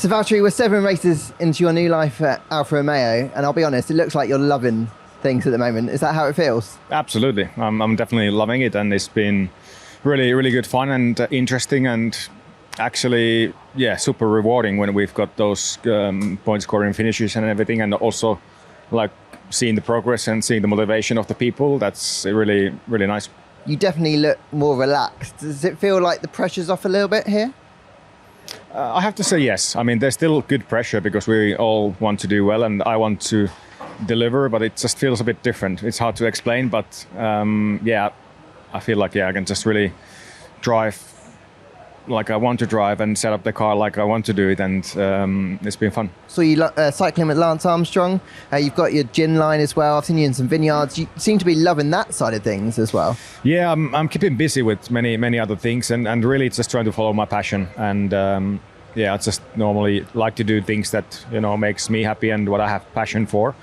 So Valtteri, we're 7 races into your new life at Alfa Romeo, and I'll be honest, it looks like you're loving things at the moment. Is that how it feels? Absolutely. I'm definitely loving it, and it's been really, really good fun and interesting, and actually, super rewarding when we've got those point scoring finishes and everything, and also like seeing the progress and seeing the motivation of the people. That's really, really nice. You definitely look more relaxed. Does it feel like the pressure's off a little bit here? I have to say yes. I mean, there's still good pressure because we all want to do well, and I want to deliver, but it just feels a bit different. It's hard to explain, but I feel like I can just really drive like I want to drive and set up the car like I want to do it, and it's been fun. So you cycling with Lance Armstrong, you've got your gin line as well. I've seen you in some vineyards. You seem to be loving that side of things as well. Yeah, I'm keeping busy with many other things, and really it's just trying to follow my passion, and I just normally like to do things that makes me happy and what I have passion for.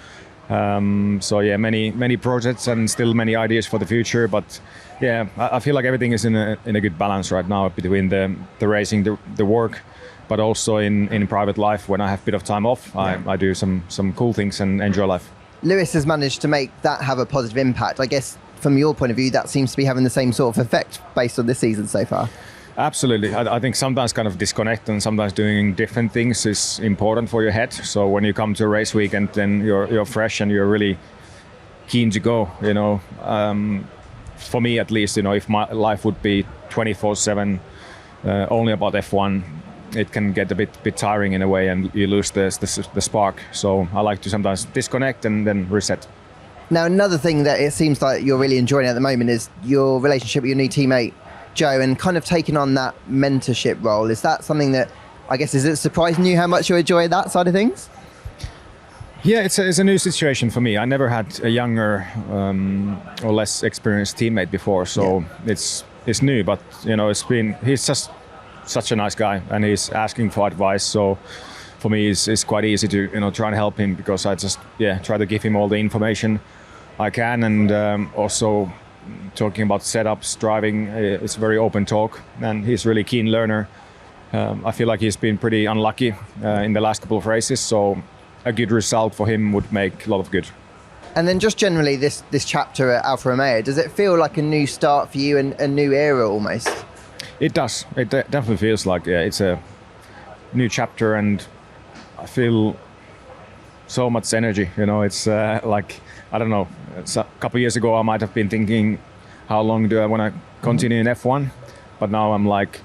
Many projects and still many ideas for the future, but I feel like everything is in a good balance right now between the racing, the work, but also in private life. When I have a bit of time off, I do some cool things and enjoy life. Lewis has managed to make that have a positive impact. I guess from your point of view, that seems to be having the same sort of effect based on this season so far. Absolutely. I think sometimes kind of disconnect and sometimes doing different things is important for your head. So when you come to a race weekend, then you're fresh and you're really keen to go. For me at least, if my life would be 24/7 only about F1, it can get a bit tiring in a way, and you lose the spark. So I like to sometimes disconnect and then reset. Now, another thing that it seems like you're really enjoying at the moment is your relationship with your new teammate Joe, and kind of taking on that mentorship role. Is that something that, I guess, is it surprising you how much you enjoy that side of things? Yeah, it's a new situation for me. I never had a younger or less experienced teammate before, so it's new. But he's just such a nice guy, and he's asking for advice. So for me, it's quite easy to try and help him, because I just try to give him all the information I can, and also talking about setups, driving, it's very open talk, and he's a really keen learner. I feel like he's been pretty unlucky in the last couple of races, so a good result for him would make a lot of good. And then just generally this chapter at Alfa Romeo, does it feel like a new start for you and a new era almost? It does. It definitely feels like it's a new chapter, and I feel so much energy. It's like, I don't know, a couple of years ago I might have been thinking, how long do I want to continue in F1? But now I'm like,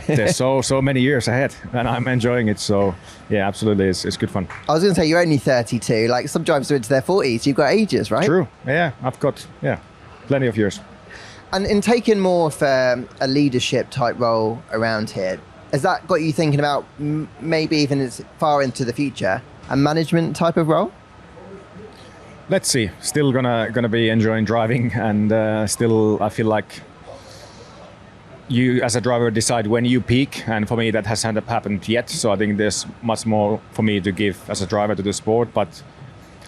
there's so many years ahead, and I'm enjoying it. So absolutely, it's good fun. I was going to say, you're only 32. Like, some drivers are into their 40s. You've got ages, right? True. Yeah, I've got plenty of years. And in taking more of a leadership type role around here, has that got you thinking about maybe even as far into the future, a management type of role? Let's see. Still gonna be enjoying driving, and still I feel like you as a driver decide when you peak, and for me that hasn't happened yet. So I think there's much more for me to give as a driver to the sport, but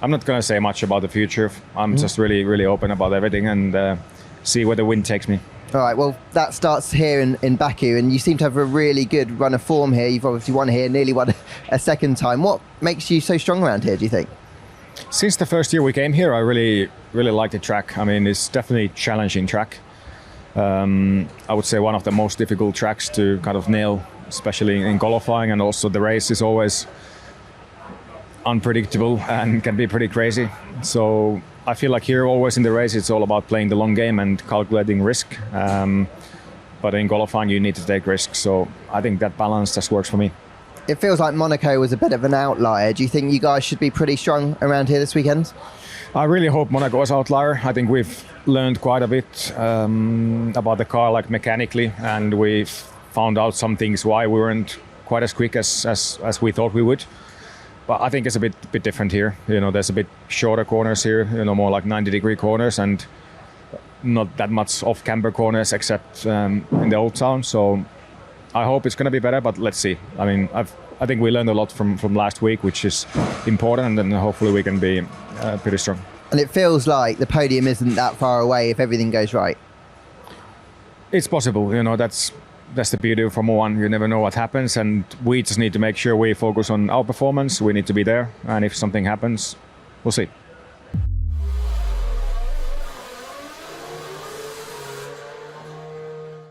I'm not gonna say much about the future. I'm just really, really open about everything, and see where the wind takes me. All right, well, that starts here in Baku, and you seem to have a really good run of form here. You've obviously won here, nearly won a second time. What makes you so strong around here, do you think? Since the first year we came here, I really, really like the track. I mean, it's definitely a challenging track. I would say one of the most difficult tracks to kind of nail, especially in qualifying, and also the race is always unpredictable and can be pretty crazy. So I feel like here always in the race it's all about playing the long game and calculating risk. But in qualifying you need to take risks. So I think that balance just works for me. It feels like Monaco was a bit of an outlier. Do you think you guys should be pretty strong around here this weekend? I really hope Monaco is outlier. I think we've learned quite a bit about the car, like mechanically, and we've found out some things why we weren't quite as quick as we thought we would. But I think it's a bit different here. There's a bit shorter corners here, more like 90-degree corners, and not that much off-camber corners except in the Old Town. So I hope it's going to be better, but let's see. I mean, I think we learned a lot from last week, which is important, and then hopefully we can be pretty strong. And it feels like the podium isn't that far away if everything goes right. It's possible. That's that's the beauty of Formula One. You never know what happens, and we just need to make sure we focus on our performance. We need to be there, and if something happens, we'll see.